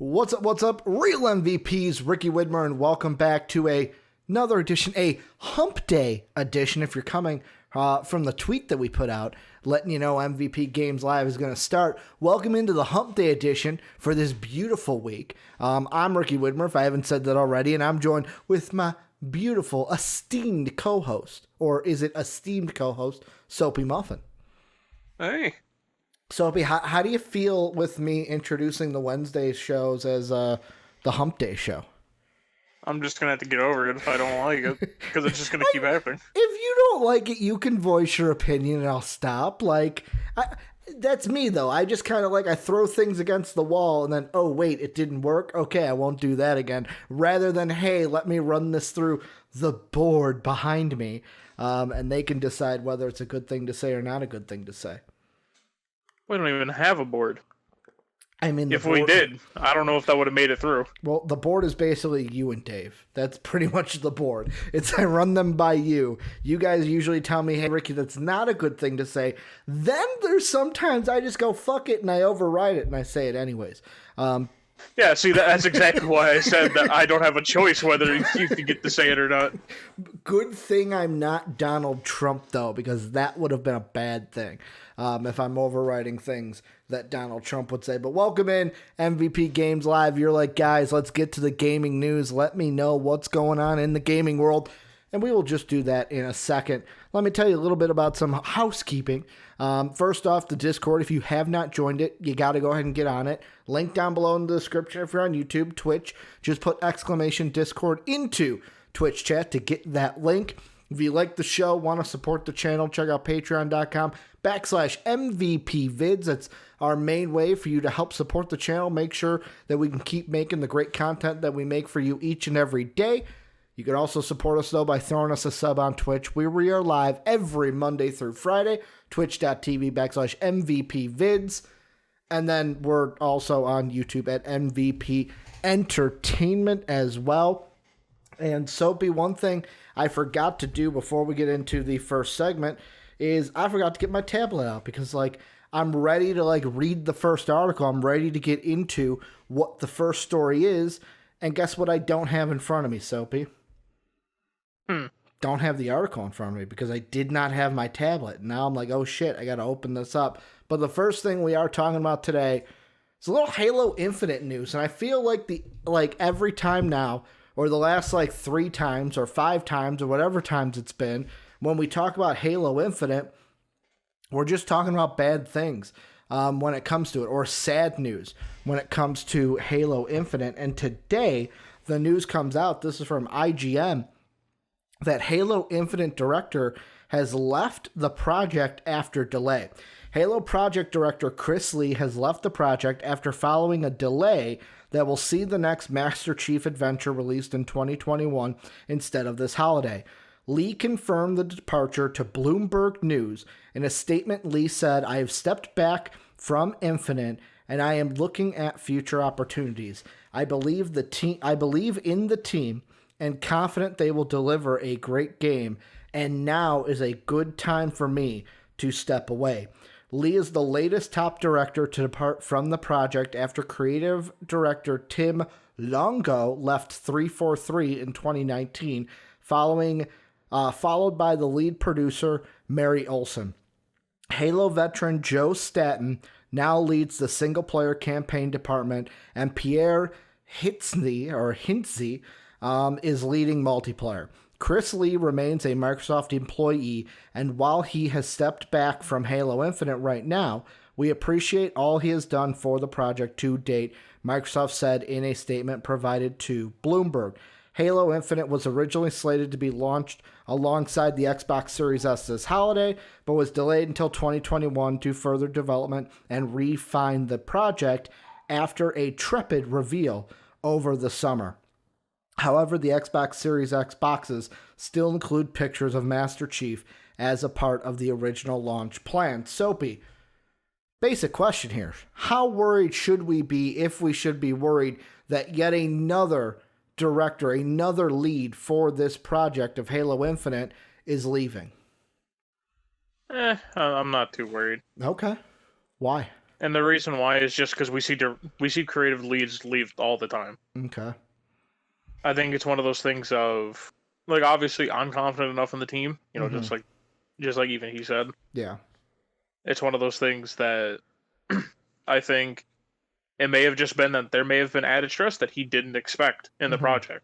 What's up, real MVPs, Ricky Widmer, and welcome back to another edition, a Hump Day edition, if you're coming from the tweet that we put out, letting you know MVP Games Live is going to start. Welcome into the Hump Day edition for this beautiful week. I'm Ricky Widmer, if I haven't said that already, and I'm joined with my beautiful, esteemed co-host, or is it esteemed co-host, Soapy Muffin. Hey. Soapy, how do you feel with me introducing the Wednesday shows as the Hump Day show? I'm just going to have to get over it if I don't like it, because it's just going to keep happening. If you don't like it, you can voice your opinion and I'll stop. That's me, though. I just kind of I throw things against the wall and then, oh, wait, it didn't work? Okay, I won't do that again. Rather than, hey, let me run this through the board behind me, and they can decide whether it's a good thing to say or not a good thing to say. We don't even have a board. I mean, if we did, I don't know if that would have made it through. Well, the board is basically you and Dave. That's pretty much the board. I run them by you. You guys usually tell me, hey, Ricky, that's not a good thing to say. Then there's sometimes I just go, fuck it, and I override it, and I say it anyways. Yeah, see, that's exactly why I said that I don't have a choice whether you can get to say it or not. Good thing I'm not Donald Trump, though, because that would have been a bad thing if I'm overriding things that Donald Trump would say. But welcome in, MVP Games Live. You're like, guys, let's get to the gaming news. Let me know what's going on in the gaming world. And we will just do that in a second. Let me tell you a little bit about some housekeeping. First off, the Discord. If you have not joined it, you got to go ahead and get on it. Link down below in the description if you're on YouTube, Twitch. Just put !Discord into Twitch chat to get that link. If you like the show, want to support the channel, check out patreon.com/MVPvids. That's our main way for you to help support the channel. Make sure that we can keep making the great content that we make for you each and every day. You can also support us, though, by throwing us a sub on Twitch, where we are live every Monday through Friday, twitch.tv/MVPvids. And then we're also on YouTube at MVP Entertainment as well. And Soapy, one thing I forgot to do before we get into the first segment is I forgot to get my tablet out because, I'm ready to, read the first article. I'm ready to get into what the first story is. And guess what I don't have in front of me, Soapy? Don't have the article in front of me because I did not have my tablet. Now I'm like, oh shit, I got to open this up. But the first thing we are talking about today is a little Halo Infinite news. And I feel like every time now, or the last 3 times or 5 times or whatever times it's been, when we talk about Halo Infinite, we're just talking about bad things when it comes to it, or sad news when it comes to Halo Infinite. And today, the news comes out, this is from IGN, that Halo Infinite director has left the project after delay. Halo project director Chris Lee has left the project after following a delay that will see the next Master Chief Adventure released in 2021 instead of this holiday. Lee confirmed the departure to Bloomberg News. In a statement, Lee said, "I have stepped back from Infinite and I am looking at future opportunities. I believe in the team and confident they will deliver a great game, and now is a good time for me to step away." Lee is the latest top director to depart from the project after creative director Tim Longo left 343 in 2019, followed by the lead producer Mary Olson. Halo veteran Joe Staten now leads the single-player campaign department, and Pierre Hintze is leading multiplayer. Chris Lee remains a Microsoft employee, and while he has stepped back from Halo Infinite right now, we appreciate all he has done for the project to date, Microsoft said in a statement provided to Bloomberg. Halo Infinite was originally slated to be launched alongside the Xbox Series S this holiday, but was delayed until 2021 to further development and refine the project after a tepid reveal over the summer. However, the Xbox Series X boxes still include pictures of Master Chief as a part of the original launch plan. Soapy, basic question here. How worried should we be, if we should be worried, that yet another director, another lead for this project of Halo Infinite is leaving? I'm not too worried. Okay. Why? and the reason why is just because we see creative leads leave all the time. Okay. I think it's one of those things of like obviously I'm confident enough in the team, just like even he said. Yeah. It's one of those things that I think it may have just been that there may have been added stress that he didn't expect in the project.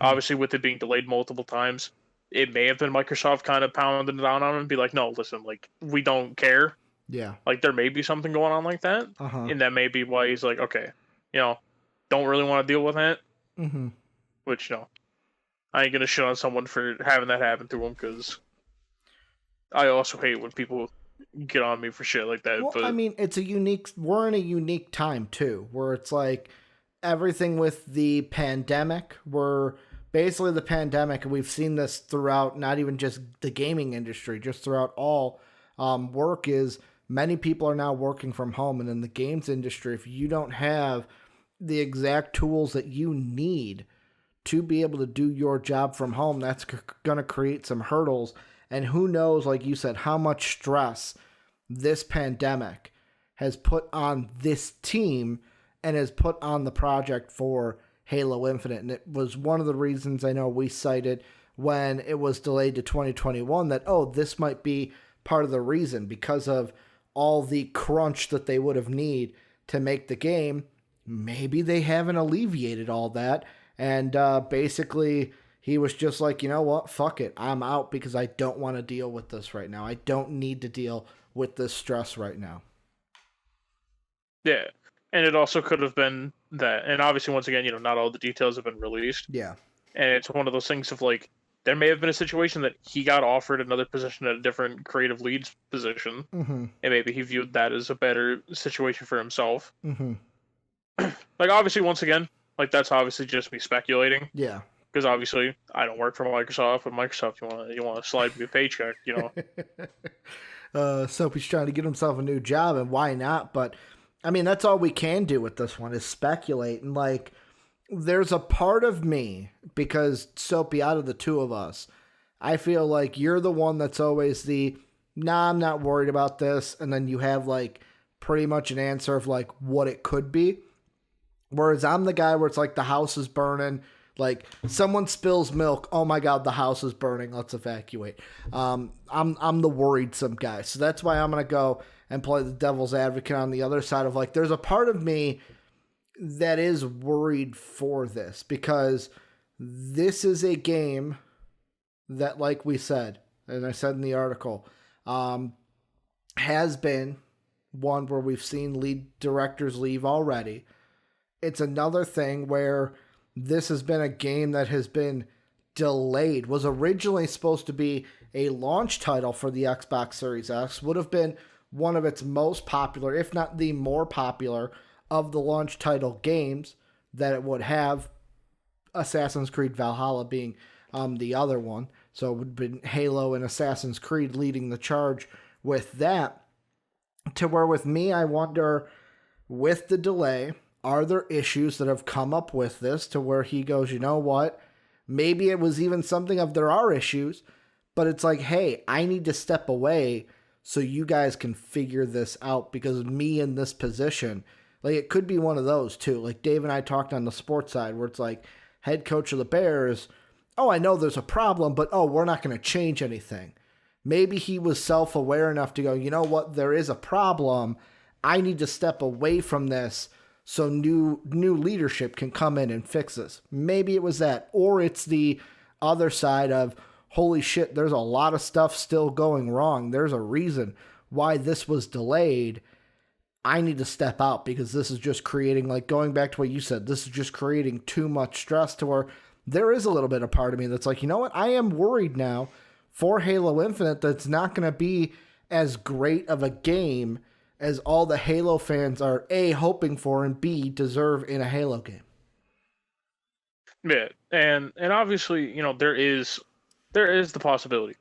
Obviously, with it being delayed multiple times, it may have been Microsoft kind of pounding it down on him and be like, no, listen, like, we don't care. Yeah. Like, there may be something going on like that. And that may be why he's like, okay, don't really want to deal with that. Which, I ain't going to shit on someone for having that happen to him because I also hate when people get on me for shit like that. Well, but I mean, we're in a unique time too, where it's like everything with the pandemic, we're basically the pandemic, and we've seen this throughout not even just the gaming industry, just throughout all work is many people are now working from home. And in the games industry, if you don't have the exact tools that you need to be able to do your job from home, that's going to create some hurdles. And who knows, like you said, how much stress this pandemic has put on this team and has put on the project for Halo Infinite. And it was one of the reasons I know we cited when it was delayed to 2021 that, this might be part of the reason because of all the crunch that they would have need to make the game. Maybe they haven't alleviated all that. And basically, he was just like, you know what? Fuck it. I'm out because I don't want to deal with this right now. I don't need to deal with this stress right now. yeah. And it also could have been that. And obviously, once again, not all the details have been released. Yeah. And it's one of those things of like, there may have been a situation that he got offered another position at a different creative leads position. And maybe he viewed that as a better situation for himself. Like, obviously, once again, like, that's obviously just me speculating. Yeah. Because obviously, I don't work for Microsoft, but Microsoft, you want to slide me a paycheck, Soapy's trying to get himself a new job, and why not? But, I mean, that's all we can do with this one is speculate. And, like, there's a part of me, because Soapy, out of the two of us, I feel like you're the one that's always I'm not worried about this. And then you have, like, pretty much an answer of, like, what it could be. Whereas I'm the guy where it's like the house is burning. Like, someone spills milk. Oh my God, the house is burning. Let's evacuate. I'm the worried-some guy. So that's why I'm going to go and play the devil's advocate on the other side of, like, there's a part of me that is worried for this because this is a game that, like we said, and I said in the article, has been one where we've seen lead directors leave already. It's another thing where this has been a game that has been delayed, was originally supposed to be a launch title for the Xbox Series X, would have been one of its most popular, if not the more popular, of the launch title games that it would have, Assassin's Creed Valhalla being the other one. So it would have been Halo and Assassin's Creed leading the charge with that. To where with me, I wonder, with the delay, are there issues that have come up with this to where he goes, you know what? Maybe it was even something of there are issues, but it's like, hey, I need to step away so you guys can figure this out because me in this position, like it could be one of those too. Like Dave and I talked on the sports side where it's like head coach of the Bears, I know there's a problem, but we're not going to change anything. Maybe he was self-aware enough to go, you know what? There is a problem. I need to step away from this so new leadership can come in and fix this. Maybe it was that. Or it's the other side of, holy shit, there's a lot of stuff still going wrong. There's a reason why this was delayed. I need to step out because this is just creating, like going back to what you said, this is just creating too much stress to where there is a little bit of part of me that's like, you know what? I am worried now for Halo Infinite that's not going to be as great of a game as all the Halo fans are A, hoping for, and B, deserve in a Halo game. Yeah, and obviously, there is the possibility,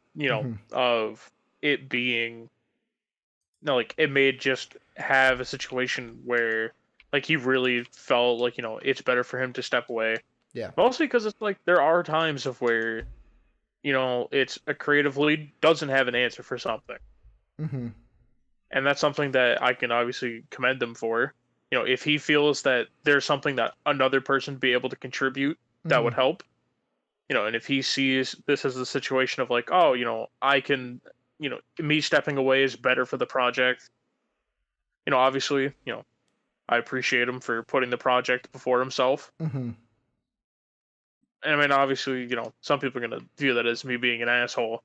of it being, like it may just have a situation where, like, he really felt like, it's better for him to step away. Yeah. Mostly because it's like there are times of where, it's a creative lead doesn't have an answer for something. and that's something that I can obviously commend him for. If he feels that there's something that another person would be able to contribute that Mm-hmm. would help, and if he sees this as a situation of like, oh, I can, me stepping away is better for the project. Obviously, I appreciate him for putting the project before himself. Mm-hmm. And I mean, obviously, some people are gonna view that as me being an asshole.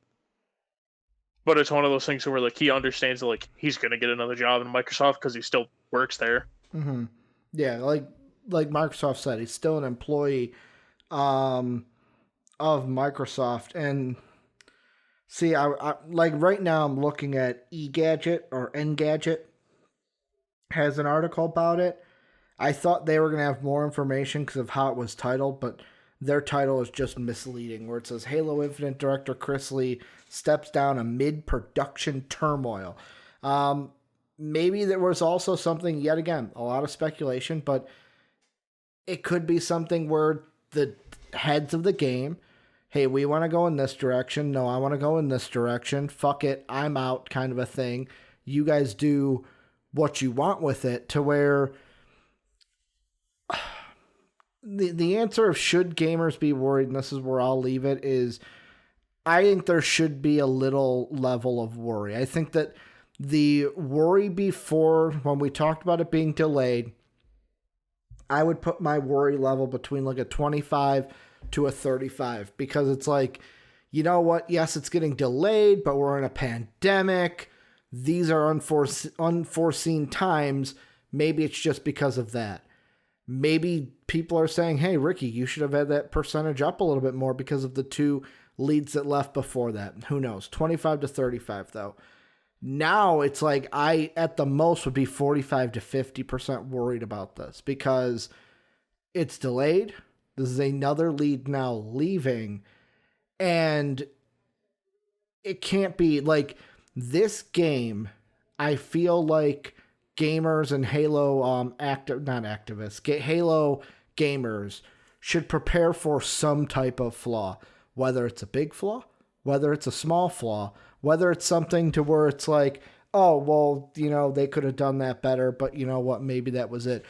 But it's one of those things where like he understands that like he's gonna get another job in Microsoft because he still works there. Mm-hmm. Yeah, like Microsoft said, he's still an employee um, of Microsoft. And see, I like right now I'm looking at eGadget or Engadget has an article about it. I thought they were going to have more information because of how it was titled, but their title is just misleading, where it says Halo Infinite director Chris Lee steps down amid production turmoil. Um, Maybe there was also something, yet again, a lot of speculation, but it could be something where the heads of the game, hey, we want to go in this direction. No, I want to go in this direction. Fuck it, I'm out, kind of a thing. You guys do what you want with it, to where the answer of should gamers be worried, and this is where I'll leave it, is I think there should be a little level of worry. I think that the worry before, when we talked about it being delayed, I would put my worry level between like a 25 to a 35, because it's like, you know what? Yes, it's getting delayed, but we're in a pandemic. These are unforeseen times. Maybe it's just because of that. Maybe people are saying, hey, Ricky, you should have had that percentage up a little bit more because of the two leads that left before that. Who knows? 25 to 35, though. Now it's like I, at the most, would be 45 to 50% worried about this because it's delayed. This is another lead now leaving. And it can't be like this game. I feel like gamers and Halo Halo gamers should prepare for some type of flaw, whether it's a big flaw, whether it's a small flaw, whether it's something to where it's like, oh, well, they could have done that better, but you know what, maybe that was it.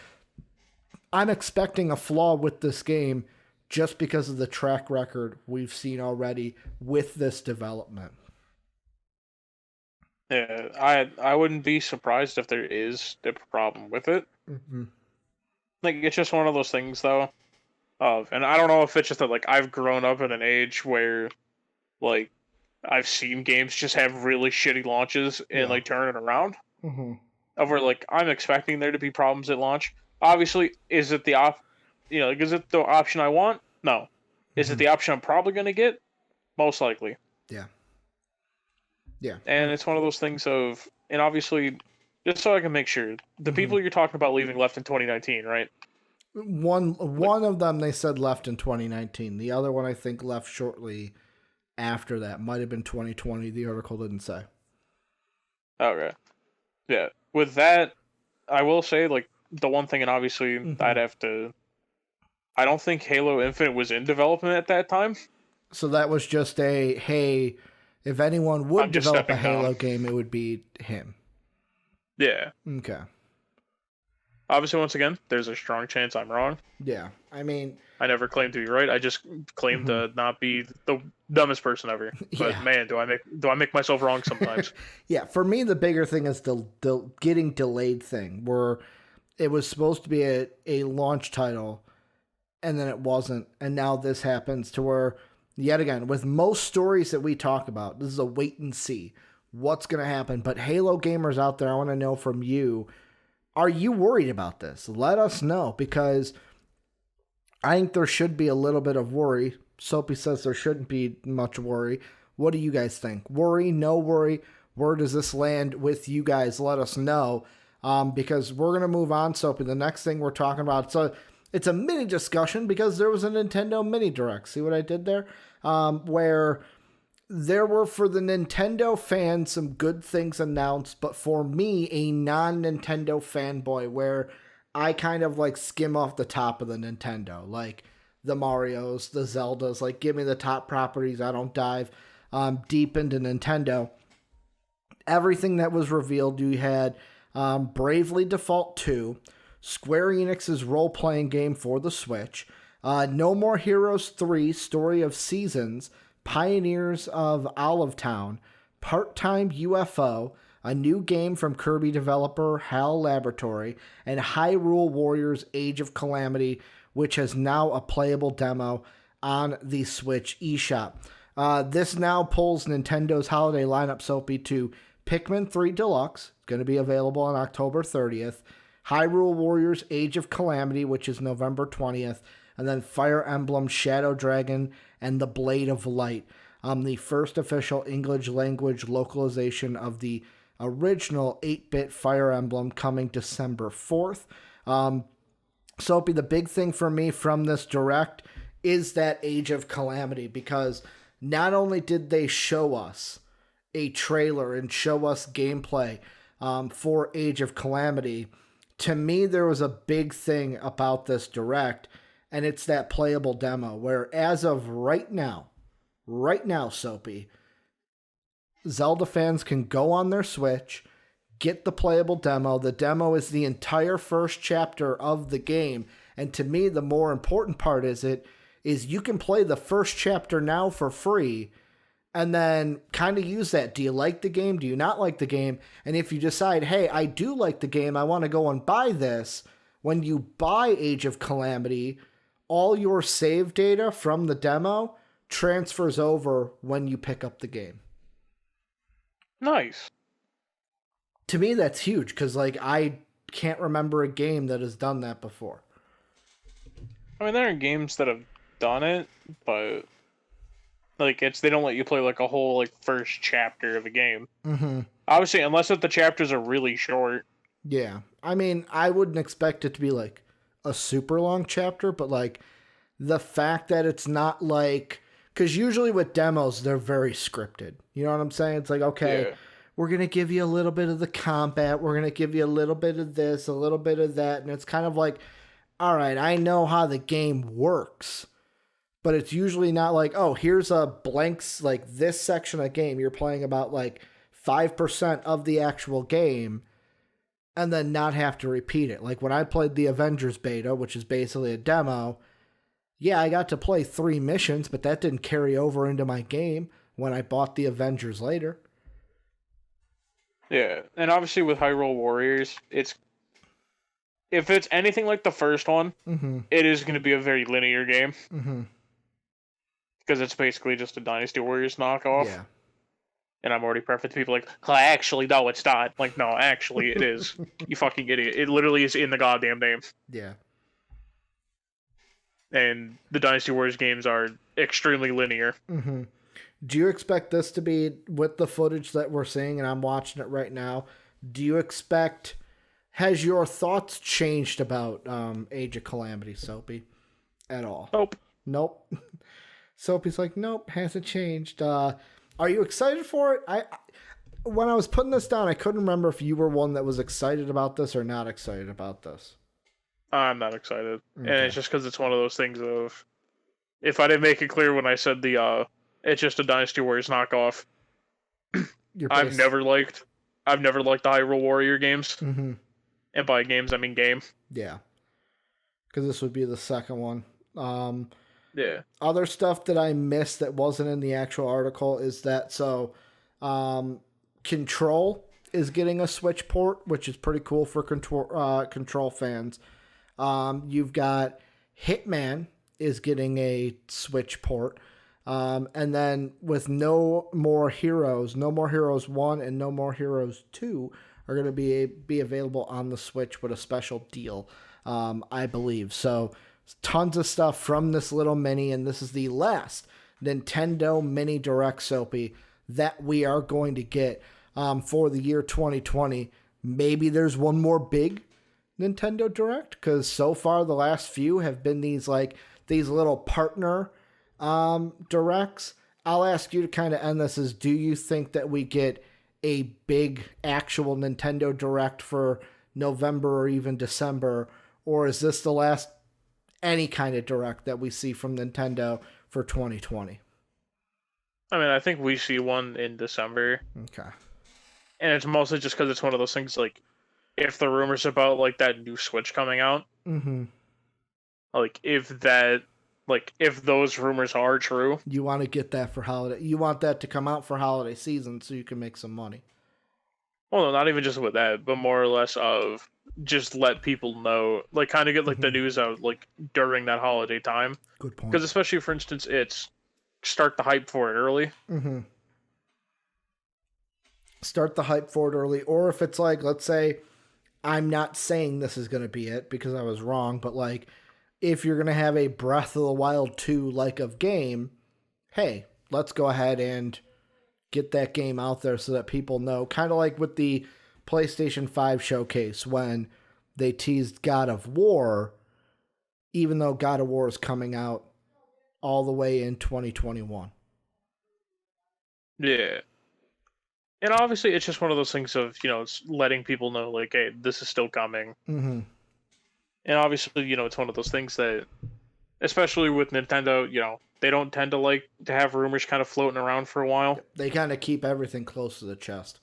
I'm expecting a flaw with this game just because of the track record we've seen already with this development. Yeah, I wouldn't be surprised if there is a problem with it. Mm-hmm. Like it's just one of those things though. And I don't know if it's just that like I've grown up in an age where like I've seen games just have really shitty launches and like turn it around. Mm-hmm. Of where like I'm expecting there to be problems at launch. Obviously, is it the like, is it the option I want? No. Is it the option I'm probably gonna get? Most likely. Yeah. Yeah. And it's one of those things of, and obviously, just so I can make sure, the people you're talking about leaving left in 2019, right? One of them they said left in 2019. The other one I think left shortly after that. Might have been 2020. The article didn't say. Okay. Yeah. With that, I will say like the one thing, and obviously I'd have to. I don't think Halo Infinite was in development at that time. So that was just a, hey, if anyone would develop a Halo game, it would be him. Yeah. Okay. Obviously, once again, there's a strong chance I'm wrong. Yeah. I mean, I never claimed to be right. I just claimed to not be the dumbest person ever. But man, do I make myself wrong sometimes? Yeah. For me, the bigger thing is the getting delayed thing, where it was supposed to be a launch title, and then it wasn't, and now this happens to where, yet again, with most stories that we talk about, this is a wait and see what's going to happen. But Halo gamers out there, I want to know from you, are you worried about this? Let us know, because I think there should be a little bit of worry. Soapy says there shouldn't be much worry. What do you guys think? Worry, no worry? Where does this land with you guys? Let us know, because we're going to move on, Soapy. The next thing we're talking about, it's a mini discussion because there was a Nintendo mini direct. See what I did there? Where there were, for the Nintendo fans, some good things announced, but for me, a non-Nintendo fanboy, where I kind of like skim off the top of the Nintendo, like the Marios, the Zeldas, like give me the top properties. I don't dive deep into Nintendo. everything that was revealed. You had Bravely Default 2, Square Enix's role-playing game for the Switch, No More Heroes 3, Story of Seasons, Pioneers of Olive Town, Part-Time UFO, a new game from Kirby developer HAL Laboratory, and Hyrule Warriors Age of Calamity, which has now a playable demo on the Switch eShop. This now pulls Nintendo's holiday lineup, Soapy, to Pikmin 3 Deluxe, going to be available on October 30th, Hyrule Warriors Age of Calamity, which is November 20th, and then Fire Emblem Shadow Dragon and the Blade of Light, the first official English language localization of the original 8-bit Fire Emblem, coming December 4th. Soapy, the big thing for me from this Direct is that Age of Calamity, because not only did they show us a trailer and show us gameplay for Age of Calamity, to me there was a big thing about this Direct, and it's that playable demo, where as of right now, Soapy, Zelda fans can go on their Switch, get the playable demo. The demo is the entire first chapter of the game, and to me, the more important part is you can play the first chapter now for free, and then kind of use that. Do you like the game? Do you not like the game? And if you decide, hey, I do like the game, I want to go and buy this, when you buy Age of Calamity, all your save data from the demo transfers over when you pick up the game. Nice. To me, that's huge, because I can't remember a game that has done that before. I mean, there are games that have done it, but they don't let you play a whole first chapter of a game. Mm-hmm. Obviously, unless the chapters are really short. Yeah, I mean, I wouldn't expect it to be a super long chapter, but the fact that it's not because usually with demos they're very scripted. You know what I'm saying? It's okay. Yeah. We're going to give you a little bit of the combat. We're going to give you a little bit of this, a little bit of that. And it's kind of all right, I know how the game works. But it's usually not oh, here's a blanks, this section of game. You're playing about 5% of the actual game and then not have to repeat it. When I played the Avengers beta, which is basically a demo, yeah, I got to play 3 missions, but that didn't carry over into my game when I bought the Avengers later. Yeah, and obviously with Hyrule Warriors, if it's anything like the first one, mm-hmm. It is going to be a very linear game. Mm-hmm. Because it's basically just a Dynasty Warriors knockoff. Yeah. And I'm already prepped with people actually, no, it's not. No, actually, it is. You fucking idiot. It literally is in the goddamn name. Yeah. And the Dynasty Warriors games are extremely linear. Mm-hmm. Do you expect this to be, with the footage that we're seeing, and I'm watching it right now, has your thoughts changed about Age of Calamity, Soapy, at all? Nope. Soapy's nope, hasn't changed. Are you excited for it? When I was putting this down, I couldn't remember if you were one that was excited about this or not excited about this. I'm not excited. Okay. And it's just because it's one of those things of, if I didn't make it clear when I said it's just a Dynasty Warriors knockoff. I've never liked the Hyrule Warrior games. Mm-hmm. And by games, I mean game. Yeah. Because this would be the second one. Yeah. Other stuff that I missed that wasn't in the actual article is that, Control is getting a Switch port, which is pretty cool for Control fans. You've got Hitman is getting a Switch port. And then with No More Heroes 1 and No More Heroes 2 are going to be available on the Switch with a special deal, I believe. So tons of stuff from this little mini, and this is the last Nintendo Mini Direct, Soapy, that we are going to get for the year 2020. Maybe there's one more big Nintendo Direct, because so far the last few have been these little partner directs. I'll ask you to kind of end this do you think that we get a big actual Nintendo Direct for November or even December, or is this the last any kind of Direct that we see from Nintendo for 2020? I mean, I think we see one in December. Okay. and it's mostly just because it's one of those things like if the rumors about like that new Switch coming out, Mm-hmm. like if those rumors are true, You want to get that for holiday. You want that to come out for holiday season so you can make some money. well, no, not even just with that, but more or less of just let people know, like kind of get like the Mm-hmm. news out like during that holiday time, Good point. because especially for instance, it's start the hype for it early. Mm-hmm. Start the hype for it early, or if it's like, let's say, I'm not saying this is going to be it because I was wrong, but like, if you're going to have a Breath of the Wild 2 like of game, hey, let's go ahead and get that game out there so that people know. Kind of like with the PlayStation 5 showcase when they teased God of War, even though God of War is coming out all the way in 2021. Yeah. And obviously, it's just one of those things of it's letting people know, like, hey, this is still coming. Mm-hmm. And obviously, it's one of those things that, especially with Nintendo, they don't tend to like to have rumors kind of floating around for a while. They kind of keep everything close to the chest.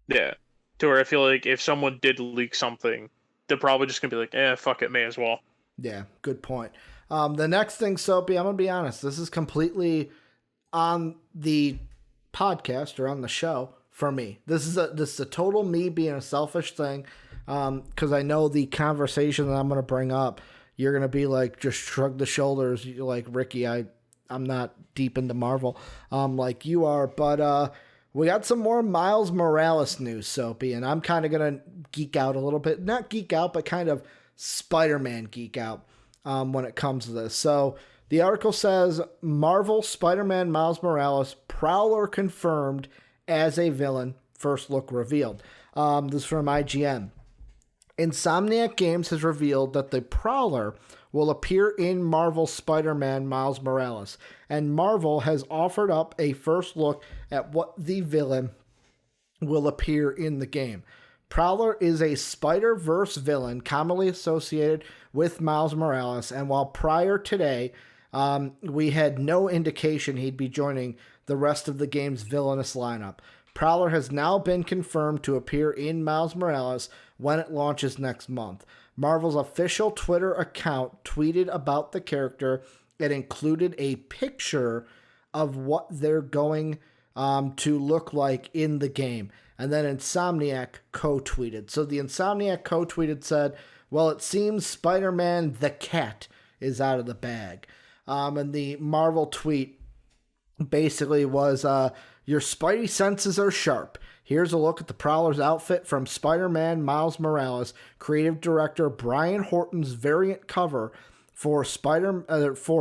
Yeah. To where I feel like if someone did leak something, they're probably just gonna be like, fuck it, may as well. Yeah, good point. The next thing, Soapy, I'm going to be honest, this is completely on the podcast or on the show for me. This is a total me being a selfish thing, because I know the conversation that I'm going to bring up, you're going to be like, just shrug the shoulders. You're like, Ricky, I'm not deep into Marvel, like you are, but we got some more Miles Morales news, Soapy, and I'm kind of going to geek out a little bit. Not geek out, but kind of Spider-Man geek out when it comes to this. So the article says, Marvel Spider-Man Miles Morales, Prowler confirmed as a villain, first look revealed. This is from IGN. Insomniac Games has revealed that the Prowler will appear in Marvel's Spider-Man Miles Morales, and Marvel has offered up a first look at what the villain will appear in the game. Prowler is a Spider-Verse villain commonly associated with Miles Morales, and while prior today we had no indication he'd be joining the rest of the game's villainous lineup, Prowler has now been confirmed to appear in Miles Morales when it launches next month. Marvel's official Twitter account tweeted about the character. It included a picture of what they're going to look like in the game. And then Insomniac co-tweeted. So the Insomniac co-tweeted said, well, it seems Spider-Man the Cat is out of the bag. And the Marvel tweet basically was, your Spidey senses are sharp. Here's a look at the Prowler's outfit from Spider-Man Miles Morales, creative director Brian Horton's variant cover for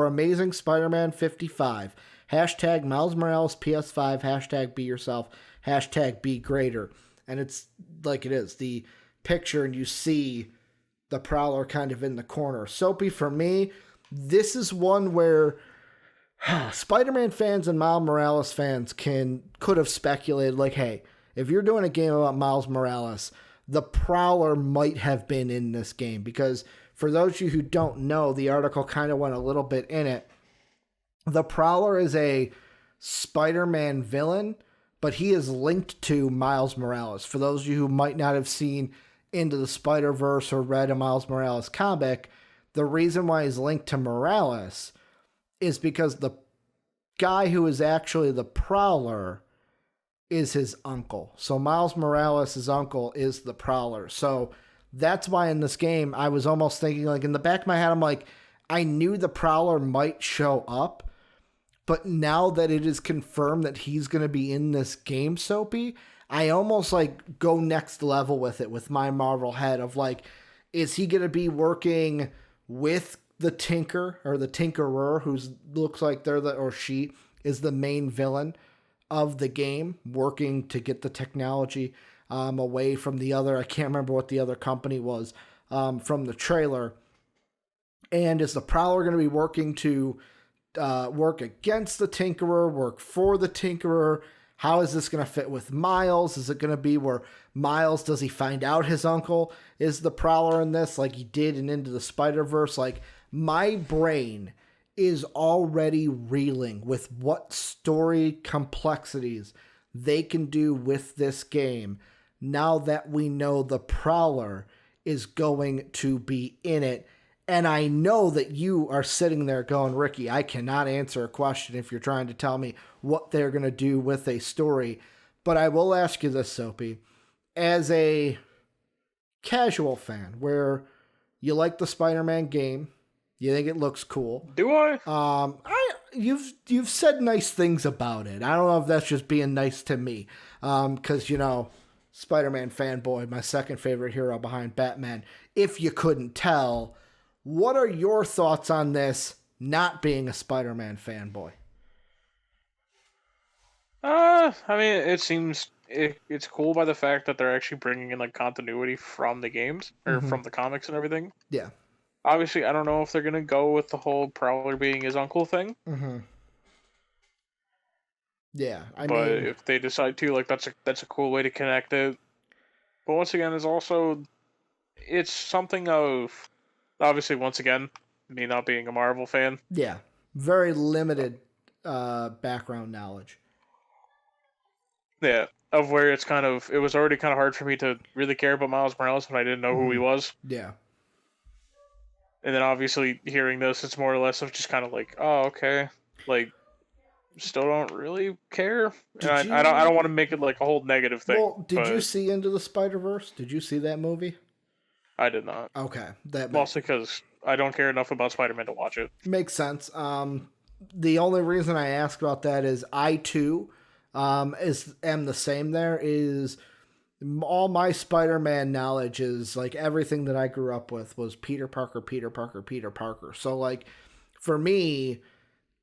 Amazing Spider-Man 55. Hashtag Miles Morales PS5, hashtag be yourself, hashtag be greater. And it's like it is, the picture, and you see the Prowler kind of in the corner. Soapy, for me, this is one where Spider-Man fans and Miles Morales fans could have speculated, like, hey, if you're doing a game about Miles Morales, the Prowler might have been in this game. Because for those of you who don't know, the article kind of went a little bit in it. The Prowler is a Spider-Man villain, but he is linked to Miles Morales. For those of you who might not have seen Into the Spider-Verse or read a Miles Morales comic, the reason why he's linked to Morales is because the guy who is actually the Prowler is his uncle. So Miles Morales' uncle is the Prowler. So that's why in this game, I was almost thinking, like, in the back of my head, I'm like, I knew the Prowler might show up, but now that it is confirmed that he's going to be in this game, Soapy, I almost like go next level with it with my Marvel head of like, is he going to be working with the Tinker or the Tinkerer, who looks like she is the main villain of the game, working to get the technology away from the other, I can't remember what the other company was, from the trailer. And is the Prowler going to be working to work against the Tinkerer, work for the Tinkerer? How is this going to fit with Miles? Is it going to be where Miles, does he find out his uncle is the Prowler in this, like he did in Into the Spider-Verse? Like, my brain is already reeling with what story complexities they can do with this game now that we know the Prowler is going to be in it. And I know that you are sitting there going, Ricky, I cannot answer a question if you're trying to tell me what they're going to do with a story. But I will ask you this, Soapy. As a casual fan, where you like the Spider-Man game, you think it looks cool. Do I? You've said nice things about it. I don't know if that's just being nice to me. Because, Spider-Man fanboy, my second favorite hero behind Batman. If you couldn't tell, what are your thoughts on this not being a Spider-Man fanboy? I mean, it seems it's cool by the fact that they're actually bringing in like continuity from the games or from the comics and everything. Yeah. Obviously, I don't know if they're gonna go with the whole Prowler being his uncle thing. Mm-hmm. Yeah, But if they decide to, like, that's a cool way to connect it. But once again, it's something of, obviously, once again, me not being a Marvel fan. Yeah, very limited background knowledge. Yeah, of where it was already kind of hard for me to really care about Miles Morales when I didn't know who he was. Yeah. And then obviously hearing this, it's more or less of just kind of like, oh, okay, like, still don't really care. And I don't want to make it like a whole negative thing. Well, did you see Into the Spider-Verse? Did you see that movie? I did not. Okay, that mostly because I don't care enough about Spider-Man to watch it. Makes sense. The only reason I ask about that is I too am the same. There is all my Spider-Man knowledge is like everything that I grew up with was Peter Parker, Peter Parker, Peter Parker. So like for me,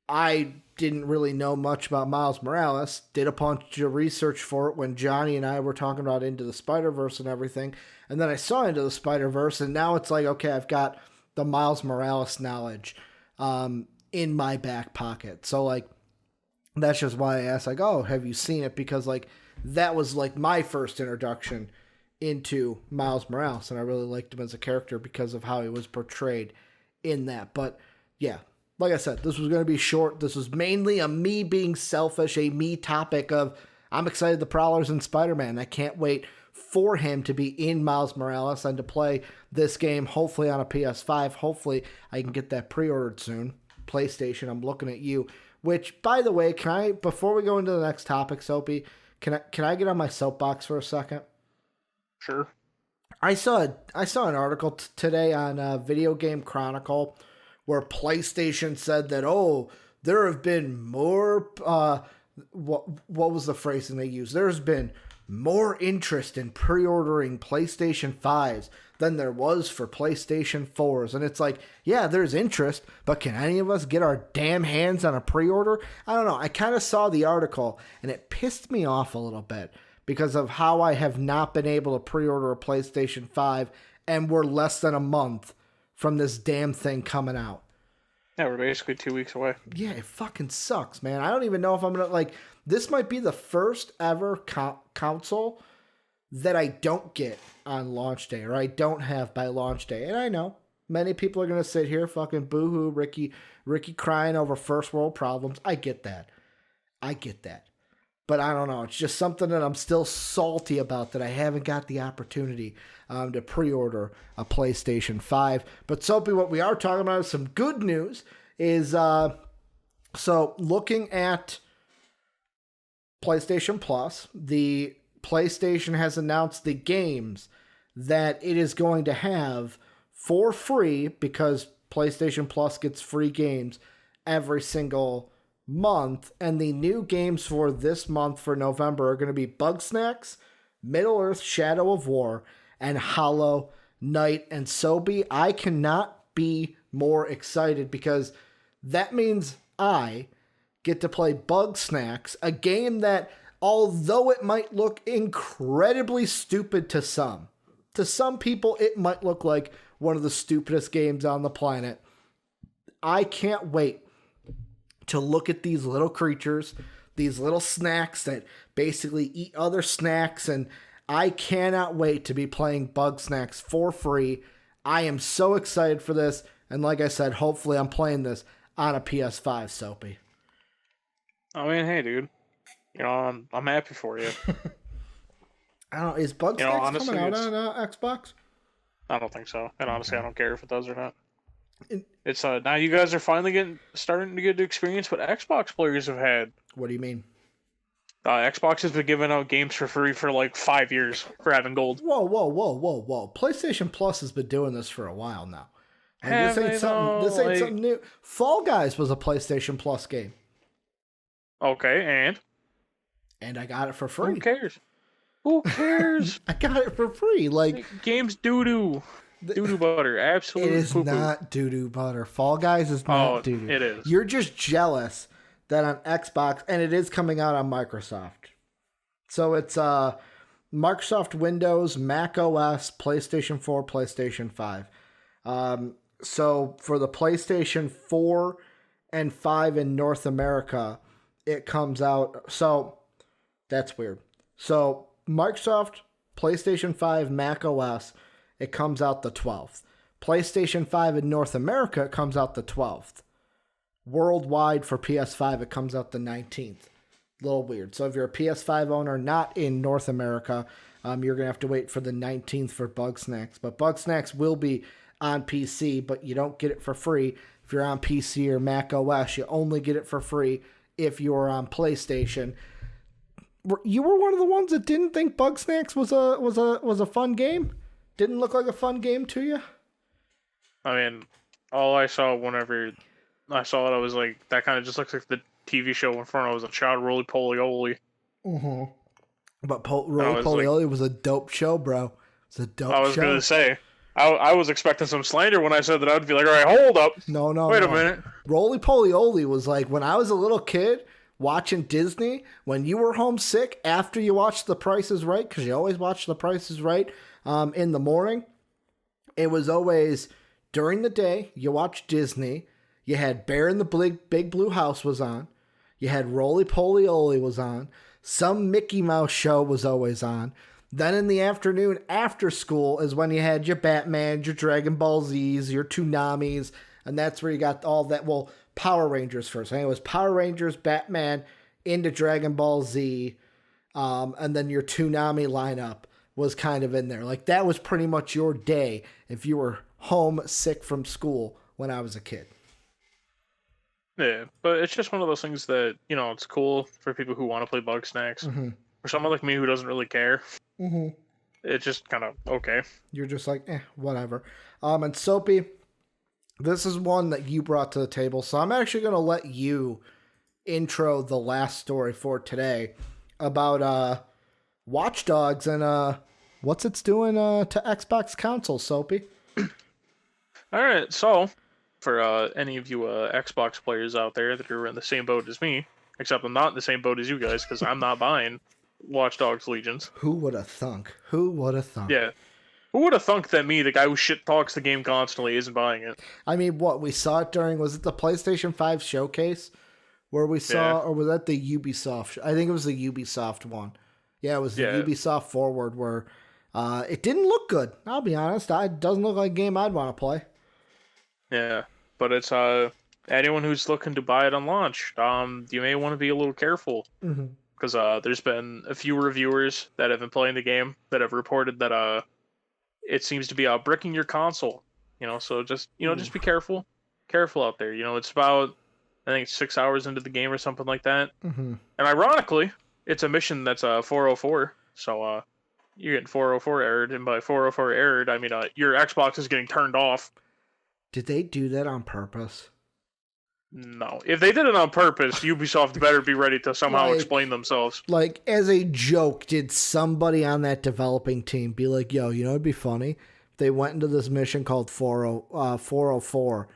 I didn't really know much about Miles Morales. Did a bunch of research for it when Johnny and I were talking about Into the Spider-Verse and everything. And then I saw Into the Spider-Verse, and now it's like, okay, I've got the Miles Morales knowledge in my back pocket. So, like, that's just why I asked, like, oh, have you seen it? Because, like, that was, like, my first introduction into Miles Morales, and I really liked him as a character because of how he was portrayed in that. But, yeah. Like I said, this was going to be short. This was mainly a me being selfish, a me topic of I'm excited the Prowler's in Spider-Man. I can't wait for him to be in Miles Morales and to play this game, hopefully on a PS5. Hopefully I can get that pre-ordered soon. PlayStation, I'm looking at you. Which, by the way, before we go into the next topic, Soapy, can I get on my soapbox for a second? Sure. I saw an article today on Video Game Chronicle where PlayStation said that, oh, there have been more, what was the phrasing they used? There's been more interest in pre-ordering PlayStation 5s than there was for PlayStation 4s. And it's like, yeah, there's interest, but can any of us get our damn hands on a pre-order? I don't know. I kind of saw the article, and it pissed me off a little bit because of how I have not been able to pre-order a PlayStation 5, and we're less than a month from this damn thing coming out. Yeah, we're basically 2 weeks away. Yeah, it fucking sucks, man. I don't even know if I'm going to, like, this might be the first ever console that I don't get on launch day, or I don't have by launch day. And I know many people are going to sit here fucking boo-hoo, Ricky crying over first world problems. I get that. But I don't know. It's just something that I'm still salty about that I haven't got the opportunity to pre-order a PlayStation 5. But Soapy, what we are talking about is some good news. Is so looking at PlayStation Plus, the PlayStation has announced the games that it is going to have for free because PlayStation Plus gets free games every single month, and the new games for this month for November are going to be Bugsnax, Middle-earth: Shadow of War, and Hollow Knight. And Soapy, I cannot be more excited because that means I get to play Bugsnax, a game that, although it might look incredibly stupid to some people it might look like one of the stupidest games on the planet. I can't wait to look at these little creatures, these little snacks that basically eat other snacks, and I cannot wait to be playing Bugsnax for free. I am so excited for this, and like I said, hopefully I'm playing this on a PS5, Soapy. I mean, hey, dude. I'm happy for you. I don't know. Is Bugsnax coming Honestly, out on Xbox? I don't think so. And honestly, Okay. I don't care if it does or not. And- It's now you guys are finally starting to get to experience what Xbox players have had. What do you mean? Xbox has been giving out games for free for like 5 years for having gold. Whoa. PlayStation Plus has been doing this for a while now. Like, Have they though? This ain't something new. Fall Guys was a PlayStation Plus game. Okay, And I got it for free. who cares? Who cares? I got it for free. Like, Game's doo-doo. Doo-doo butter. Absolutely. it is poo-poo. not doo-doo butter. Fall Guys is not doo-doo. It is. You're just jealous that on Xbox, and it is coming out on Microsoft. So it's Microsoft Windows, Mac OS, PlayStation 4, PlayStation 5. So for the PlayStation 4 and 5 in North America, it comes out. So that's weird. So Microsoft, PlayStation 5, Mac OS, it comes out the 12th. PlayStation 5 in North America, it comes out the 12th. Worldwide for PS5, it comes out the 19th. A little weird. So if you're a PS5 owner not in North America, you're going to have to wait for the 19th for Bugsnax. But Bugsnax will be on PC, but you don't get it for free if you're on PC or Mac OS. You only get it for free if you're on PlayStation. You were one of the ones that didn't think Bugsnax was a fun game? Didn't look like a fun game to you? I mean, all I saw whenever I saw it, I was like, that kind of just looks like the TV show in front of us, a child roly poly oly. Mm-hmm. But Roly Poly Oly was a dope show, bro. It's a dope show. I was going to say, I was expecting some slander when I said that. I'd be like, all right, hold up. No. Wait a minute. Roly Poly Oly was like when I was a little kid watching Disney, when you were homesick after you watched The Price is Right, because you always watch The Price is Right in the morning. It was always during the day, you watched Disney. You had Bear in the Big Blue House was on. You had Roly Poly Oly was on. Some Mickey Mouse show was always on. Then in the afternoon, after school, is when you had your Batman, your Dragon Ball Zs, your Tsunamis, and that's where you got all that. Well, Power Rangers first. I think it was Power Rangers, Batman, into Dragon Ball Z, and then your Toonami lineup was kind of in there. Like, that was pretty much your day if you were home sick from school when I was a kid. Yeah, but it's just one of those things that, it's cool for people who want to play Bugsnax. Mm-hmm. For someone like me who doesn't really care, Mm-hmm. it's just kind of okay. You're just like, whatever. And Soapy, this is one that you brought to the table, so I'm actually going to let you intro the last story for today about Watchdogs and what's it's doing to Xbox console, Soapy. All right, so for any of you Xbox players out there that are in the same boat as me, except I'm not in the same boat as you guys because I'm not buying Watchdogs Legions. Who would have thunk? Yeah. Who would have thunk that me, the guy who shit talks the game constantly, isn't buying it? I mean, what we saw it during, was it the PlayStation 5 showcase where we saw, or was that the Ubisoft? I think it was the Ubisoft one. Yeah, it was the Ubisoft Forward where it didn't look good. I'll be honest. It doesn't look like a game I'd want to play. Yeah, but it's anyone who's looking to buy it on launch, you may want to be a little careful. Mm-hmm. Because there's been a few reviewers that have been playing the game that have reported that it seems to be bricking your console. So just just be careful out there. It's about, I think, 6 hours into the game or something like that. Mm-hmm. And ironically, it's a mission that's 404. So you're getting 404 errored, and by 404 errored, I mean your Xbox is getting turned off. Did they do that on purpose? No. If they did it on purpose, Ubisoft better be ready to somehow explain themselves. Like, as a joke, did somebody on that developing team be like, yo, it'd be funny if they went into this mission called 404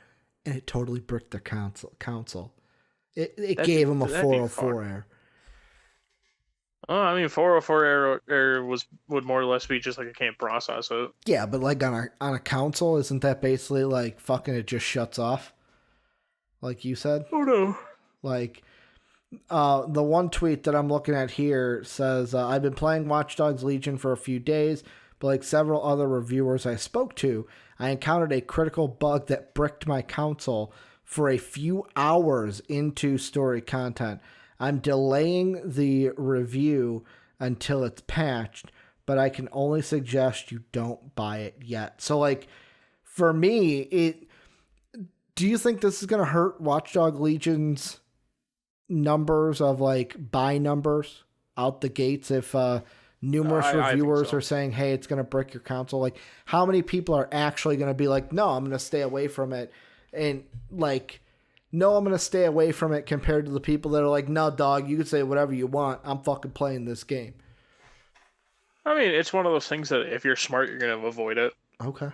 and it totally bricked their console. It gave them a 404 error. I mean, 404 error would more or less be just like it can't process it. Yeah, but like on a console, isn't that basically like fucking it just shuts off? Like you said? Oh no. Like, the one tweet that I'm looking at here says, I've been playing Watch Dogs Legion for a few days, but like several other reviewers I spoke to, I encountered a critical bug that bricked my console for a few hours into story content. I'm delaying the review until it's patched, but I can only suggest you don't buy it yet. So, like, for me, do you think this is going to hurt Watchdog Legion's numbers of, like, buy numbers out the gates if numerous reviewers are saying, hey, it's going to brick your console? Like, how many people are actually going to be like, no, I'm going to stay away from it? And, like, no, I'm going to stay away from it compared to the people that are like, no, dog, you can say whatever you want. I'm fucking playing this game. I mean, it's one of those things that if you're smart, you're going to avoid it. Okay.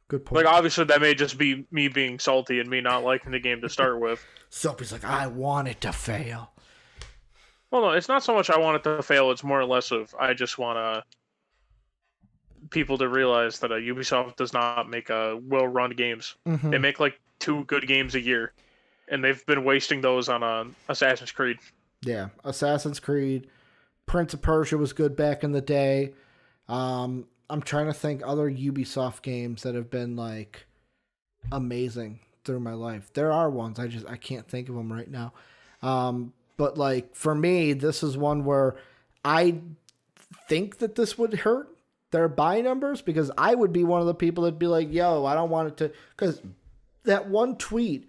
Good point. Like, obviously, that may just be me being salty and me not liking the game to start with. Soapy's like, I want it to fail. Well, no, it's not so much I want it to fail. It's more or less of I just want people to realize that Ubisoft does not make well-run games. Mm-hmm. They make, like, 2 good games a year. And they've been wasting those on Assassin's Creed. Yeah, Assassin's Creed. Prince of Persia was good back in the day. I'm trying to think other Ubisoft games that have been, like, amazing through my life. There are ones. I can't think of them right now. But, like, for me, this is one where I think that this would hurt their buy numbers, because I would be one of the people that'd be like, yo, I don't want it to... Because that one tweet...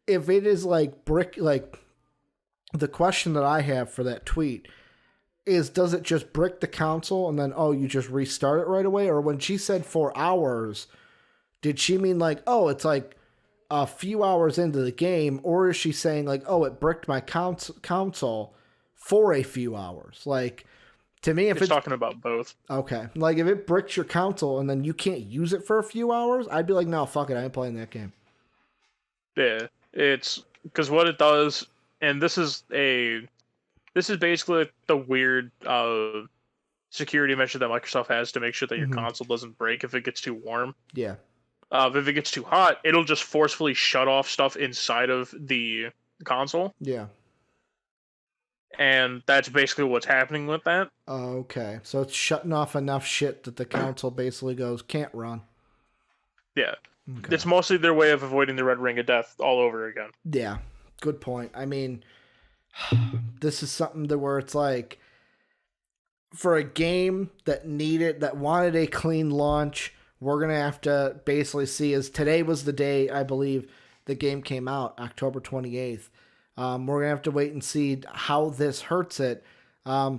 If it is like brick, like the question that I have for that tweet is, does it just brick the console and then, oh, you just restart it right away? Or when she said 4 hours, did she mean like, oh, it's like a few hours into the game? Or is she saying like, oh, it bricked my console for a few hours? Like, to me, if it's talking about both. Okay. Like, if it bricks your console and then you can't use it for a few hours, I'd be like, no, fuck it. I ain't playing that game. Yeah. It's because what it does, and this is basically the weird security measure that Microsoft has to make sure that your console doesn't break if it gets too warm. Yeah. If it gets too hot, it'll just forcefully shut off stuff inside of the console. Yeah. And that's basically what's happening with that. Okay. So it's shutting off enough shit that the console basically goes, can't run. Yeah. Okay. It's mostly their way of avoiding the red ring of death all over again. Yeah, good point. I mean, this is something where it's like, for a game that wanted a clean launch, we're going to have to basically see, as today was the day, I believe, the game came out, October 28th. We're going to have to wait and see how this hurts it.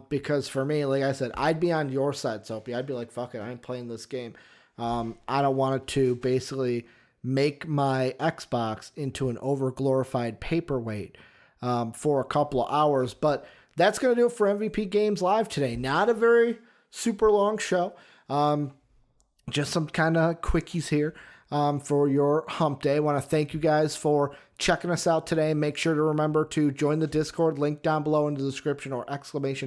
Because for me, like I said, I'd be on your side, Soapy. I'd be like, fuck it, I ain't playing this game. I don't want it to basically make my Xbox into an over-glorified paperweight for a couple of hours. But that's going to do it for MVP Games Live today. Not a very super long show. Just some kind of quickies here for your hump day. I want to thank you guys for checking us out today. Make sure to remember to join the Discord, link down below in the description, or !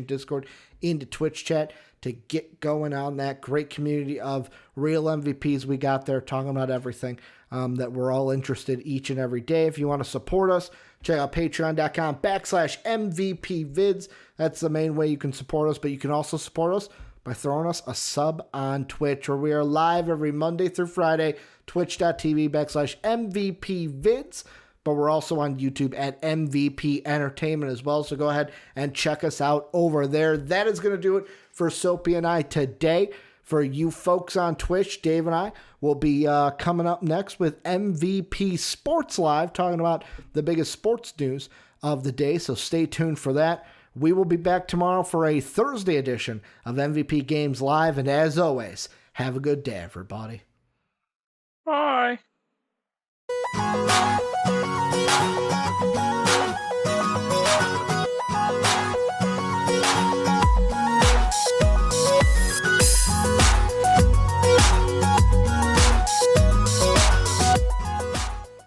Discord into Twitch chat, to get going on that great community of real MVPs we got there, talking about everything that we're all interested each and every day. If you want to support us, check out patreon.com/MVPvids. That's the main way you can support us, but you can also support us by throwing us a sub on Twitch, where we are live every Monday through Friday, twitch.tv/MVPvids. But we're also on YouTube at MVP Entertainment as well. So go ahead and check us out over there. That is going to do it for Soapy and I today. For you folks on Twitch, Dave and I will be coming up next with MVP Sports Live, talking about the biggest sports news of the day. So stay tuned for that. We will be back tomorrow for a Thursday edition of MVP Games Live. And as always, have a good day, everybody. Bye.